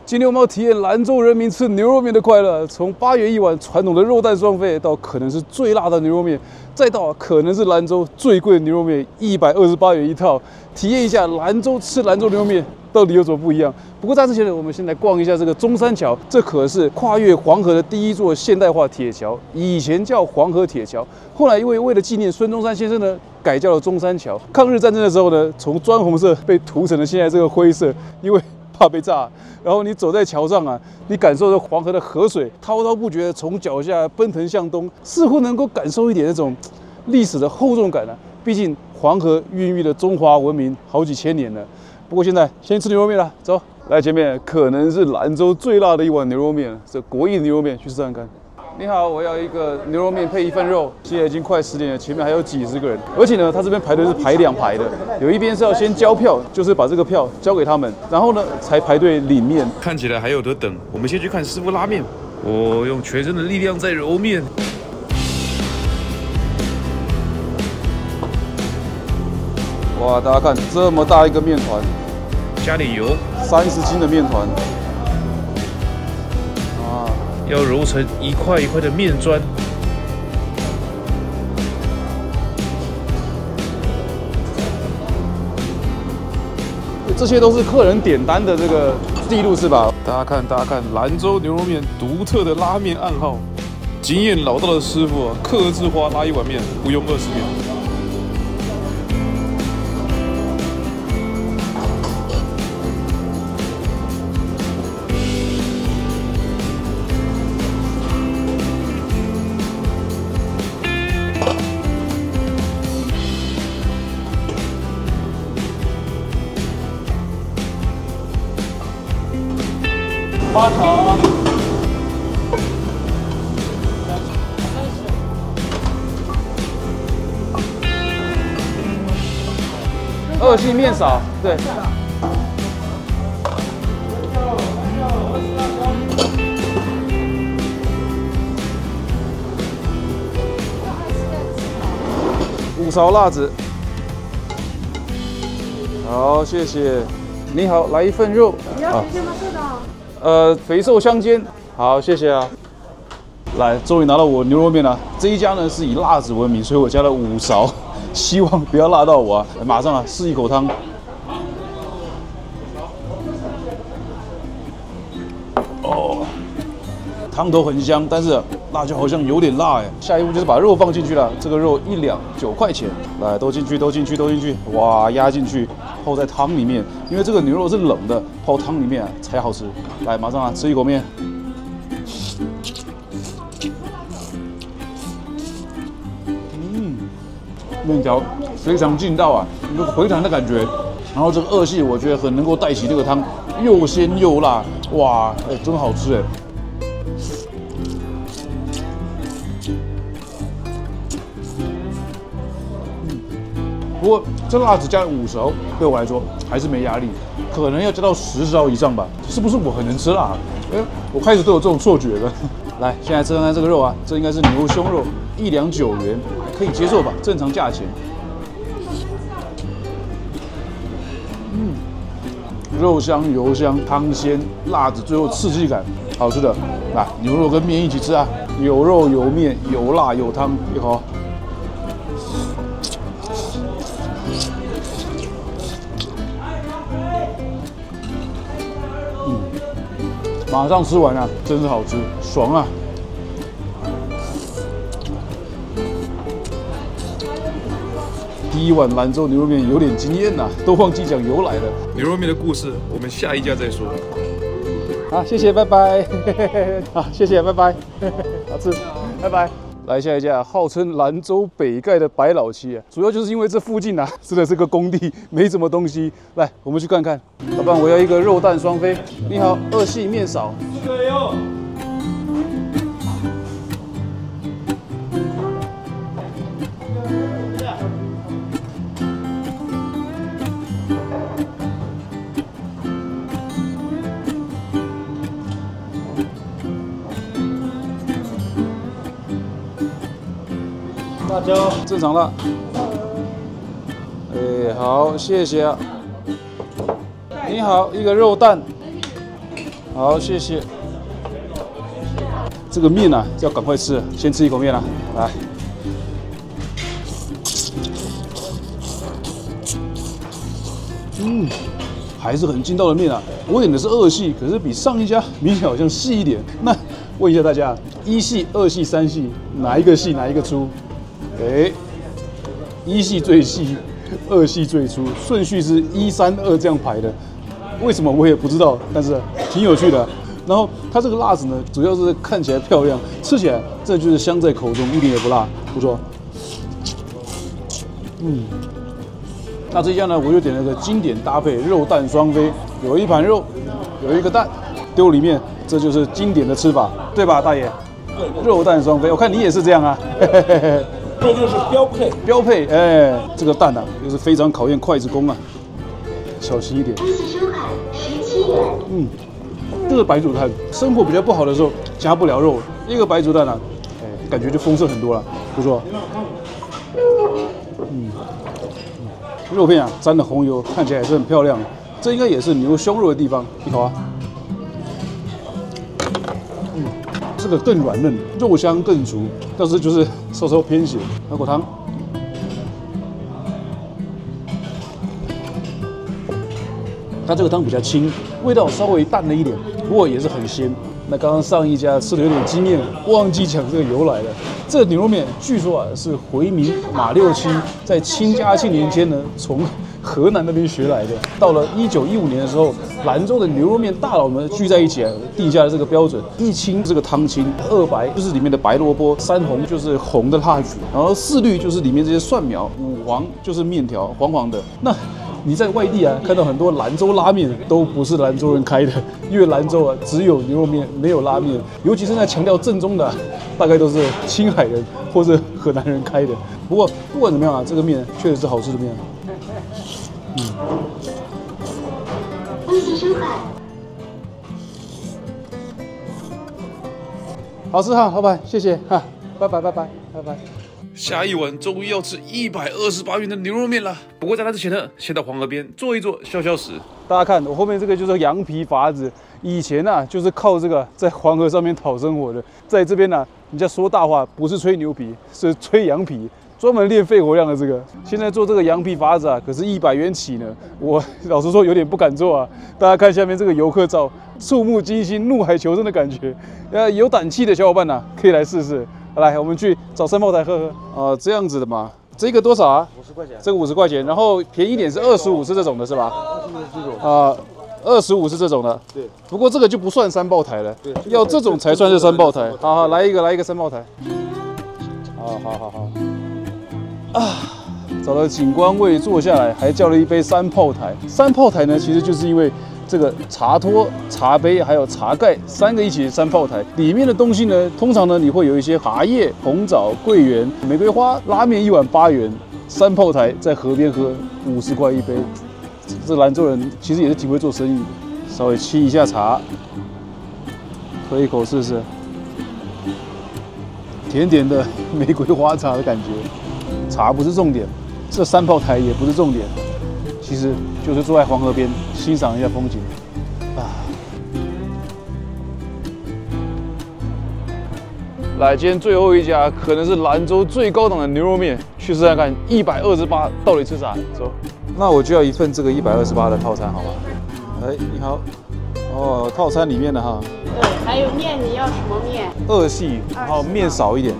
今天我们要体验兰州人民吃牛肉面的快乐，从8元一碗传统的肉蛋双飞，到可能是最辣的牛肉面，再到可能是兰州最贵的牛肉面128元一套，体验一下兰州吃兰州牛肉面到底有什么不一样。不过在之前呢，我们先来逛一下这个中山桥，这可是跨越黄河的第一座现代化铁桥，以前叫黄河铁桥，后来因为了纪念孙中山先生呢，改叫了中山桥。抗日战争的时候呢，从砖红色被涂成了现在这个灰色，因为怕被炸。然后你走在桥上啊，你感受着黄河的河水滔滔不绝地从脚下奔腾向东，似乎能够感受一点那种历史的厚重感啊。毕竟黄河孕育了中华文明好几千年了。不过现在先吃牛肉面了，走，来前面可能是兰州最辣的一碗牛肉面，这国营牛肉面，去试看看。你好，我要一个牛肉面配一份肉。现在已经快10点了，前面还有几十个人，而且呢，他这边排队是排2排的，有一边是要先交票，就是把这个票交给他们，然后呢才排队领面。看起来还有得等，我们先去看师傅拉面。我用全身的力量在揉面。哇，大家看这么大一个面团，加点油，30斤的面团。要揉成一块一块的面砖。这些都是客人点单的这个记录是吧？大家看，兰州牛肉面独特的拉面暗号，经验老道的师傅客制化拉一碗面不用20秒。花肠，2系面少，对。5勺辣子，好，谢谢。你好，来一份肉。你要直接吗？这的。肥瘦相间，好，谢谢啊。来，终于拿到我牛肉面了。这一家呢是以辣子闻名，所以我加了5勺，希望不要辣到我啊。马上啊，试一口汤。哦，汤头很香，但是辣椒好像有点辣哎。下一步就是把肉放进去了，这个肉1两9块钱。来，都进去，哇，压进去。泡在汤里面，因为这个牛肉是冷的，泡汤里面才好吃。来，马上啊，吃一口面。面条非常劲道啊，有回弹的感觉。然后这个2系我觉得很能够带起这个汤，又鲜又辣，哇，真好吃哎。不过这辣子加了5勺，对我来说还是没压力，可能要加到10勺以上吧。是不是我很能吃辣？我开始都有这种错觉了。来，现在吃看看这个肉啊，这应该是牛胸肉，1两9元，可以接受吧？正常价钱。肉香油香，汤鲜，辣子最后刺激感，好吃的。来，牛肉跟面一起吃啊，有肉有面有辣有汤，一口。马上吃完啊，真是好吃，爽啊！第一碗兰州牛肉面有点惊艳呐，都忘记讲由来了。牛肉面的故事，我们下一家再说。好，谢谢，拜拜。好，谢谢，拜拜。好吃，拜拜。来下一家，号称兰州北盖的百老七啊，主要就是因为这附近啊，真的是个工地，没什么东西。来，我们去看看。老板，我要一个肉蛋双飞。你好，2系面少。这个哟。辣椒正常辣。哎，好，谢谢啊。你好，一个肉蛋。好，谢谢。这个面啊，要赶快吃，先吃一口面啊，来。还是很劲道的面啊。我点的是2系，可是比上一家明显好像细一点。那问一下大家，1系、2系、3系，哪一个细，哪一个粗？1系最细，2系最粗，顺序是1、3、2这样排的。为什么我也不知道，但是挺有趣的。然后它这个辣子呢，主要是看起来漂亮，吃起来这就是香在口中，一点也不辣，不错。那这家呢，我就点了个经典搭配肉蛋双飞，有一盘肉，有一个蛋，丢里面，这就是经典的吃法，对吧，大爷？对，肉蛋双飞，我看你也是这样啊。这就是标配。标配，哎，这个蛋啊，又是非常考验筷子功啊，小心一点。17元。这个白煮蛋，生活比较不好的时候加不了肉，一个白煮蛋啊，感觉就丰盛很多了，不错。肉片啊，沾了红油，看起来也是很漂亮。这应该也是牛胸肉的地方，一口啊。这个更软嫩，肉香更足，但是就是稍稍偏咸。喝口汤。它这个汤比较清，味道稍微淡了一点，不过也是很鲜。那刚刚上一家吃的有点惊艳，忘记讲这个由来了。这个牛肉面据说啊是回民马六七在清嘉庆年间呢从河南那边学来的。到了1915年的时候，兰州的牛肉面大佬们聚在一起啊，定下了这个标准：一清这个汤清，2白就是里面的白萝卜，3红就是红的辣子，然后4绿就是里面这些蒜苗，5黄就是面条黄黄的。那你在外地啊看到很多兰州拉面都不是兰州人开的，因为兰州啊只有牛肉面没有拉面，尤其是那强调正宗的，大概都是青海人或者河南人开的。不过不管怎么样啊，这个面确实是好吃的面。微信收款。好吃哈，老板，谢谢哈，拜拜拜拜拜拜。下一碗终于要吃128元的牛肉面了。不过在那之前呢，先到黄河边坐一坐，消消食。大家看我后面这个就是羊皮筏子，以前啊就是靠这个在黄河上面讨生活的。在这边呢，人家说大话不是吹牛皮，是吹羊皮，专门练肺活量的这个。现在做这个羊皮筏子啊，可是100元起呢。我老实说有点不敢做啊。大家看下面这个游客照，触目惊心、怒海求生的感觉。有胆气的小伙伴呢，可以来试试。来，我们去找三炮台喝喝。这样子的嘛，这个多少啊？50块钱。这个50块钱，然后便宜点是25，是这种的是吧？25是这种的。对。不过这个就不算三炮台了，对，要这种才算是三炮台。好，来一个三炮台。好。找了景观位坐下来，还叫了一杯三炮台。三炮台呢，其实就是因为这个茶托、茶杯还有茶盖3个一起三炮台，里面的东西呢，通常呢你会有一些茶叶、红枣、桂圆、玫瑰花，拉面1碗8元，三炮台在河边喝50块一杯。这兰州人其实也是挺会做生意的。稍微沏一下茶，喝一口试试，甜甜的玫瑰花茶的感觉。茶不是重点，这三炮台也不是重点。其实就是坐在黄河边欣赏一下风景啊！来，今天最后一家可能是兰州最高档的牛肉面，去试看看128到底吃啥。走，那我就要一份这个128的套餐，好吗？你好，哦，套餐里面的哈。对，还有面，你要什么面？2系，然后面少一点。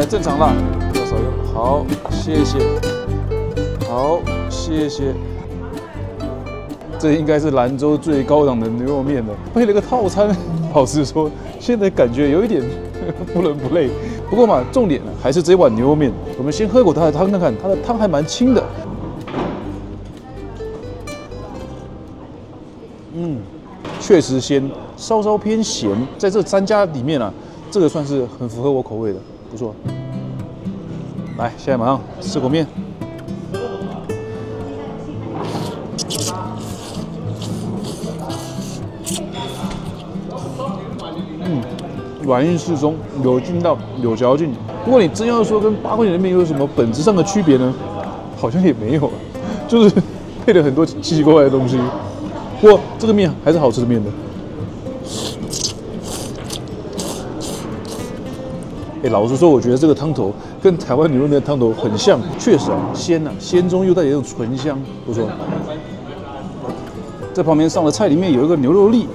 正常辣，要少用。好，谢谢。好，谢谢。这应该是兰州最高档的牛肉面了，配了个套餐。老实说，现在感觉有一点不伦不类。不过嘛，重点呢还是这碗牛肉面。我们先喝口它的汤看看，它的汤还蛮清的。确实鲜，稍稍偏咸。在这3家里面啊，这个算是很符合我口味的，不错。来，现在马上吃口面。软硬适中，有劲道，有嚼劲。不过你真要说跟8块钱的面有什么本质上的区别呢？好像也没有，就是配了很多奇奇怪怪的东西。不过这个面还是好吃的面的。老实说，我觉得这个汤头跟台湾牛肉面的汤头很像，确实啊，鲜啊，鲜中又带点那种醇香，不错。在旁边上的菜里面有一个牛肉粒，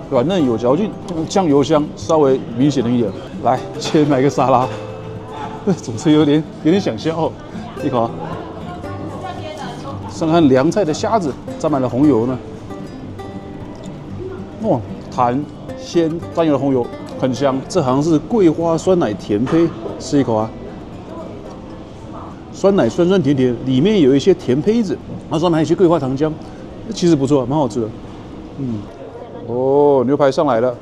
软嫩有嚼劲，酱油香稍微明显了一点。来，先来个沙拉，总是有点想笑哦。一口，上看凉菜的虾子，沾满了红油呢。哇，弹鲜，沾有了红油。很香，这好像是桂花酸奶甜胚，吃一口啊。酸奶酸酸甜甜，里面有一些甜胚子，然后上面还有一些桂花糖浆，其实不错，蛮好吃的。哦，牛排上来了，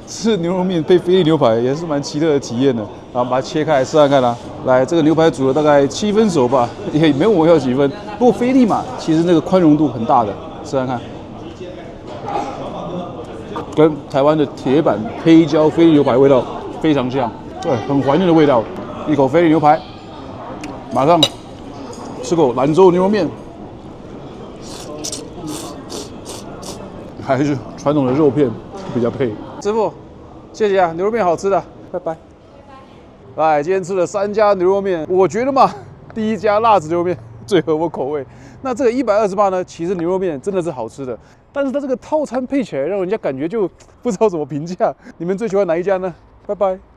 吃牛肉面配菲力牛排也是蛮奇特的体验的。然后把它切开来试看看啦。来，这个牛排煮了大概7分熟吧，也没有我要几分。不过菲力嘛，其实那个宽容度很大的，试看看。跟台湾的铁板黑椒菲力牛排味道非常像，对，很怀念的味道。一口菲力牛排，马上吃口兰州牛肉面，还是传统的肉片比较配。师傅，谢谢啊，牛肉面好吃的，拜拜。来，今天吃了3家牛肉面，我觉得嘛，第一家辣子牛肉面最合我口味。那这个128呢，其实牛肉面真的是好吃的。但是它这个套餐配起来，让人家感觉就不知道怎么评价。你们最喜欢哪一家呢？拜拜。